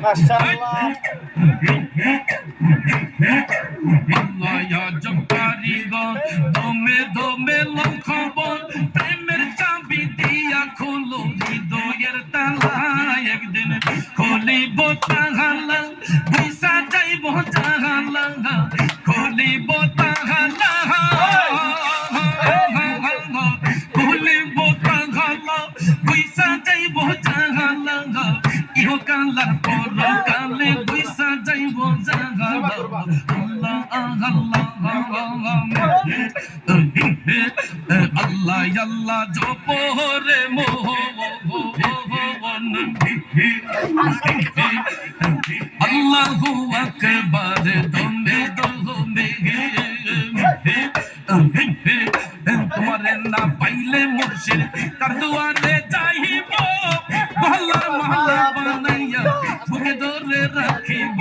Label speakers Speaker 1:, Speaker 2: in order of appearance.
Speaker 1: মাশাআল্লাহ
Speaker 2: আল্লাহ জব্বারি গো দমে দমে লক্ষবন প্রেমের চাবি দিয়া খুলো হৃদয়ের তালা একদিন খুলিব তাহালা পয়সা যাইব জাহালা খুলিব তাহালা খুলিব তাহালা পয়সা যাইব জাহালা ইহকালার পরকালে পয়সা যাইব জাহালা আল্লাহ আল্লাহ জপরে মোহন আল্লাহু আকবার দমে দমে তোমারে না পাইলে মুর্শিদ তার দুয়ারে যাইব ভালা মালা বানাইয়া বুকে ধরে রাখিব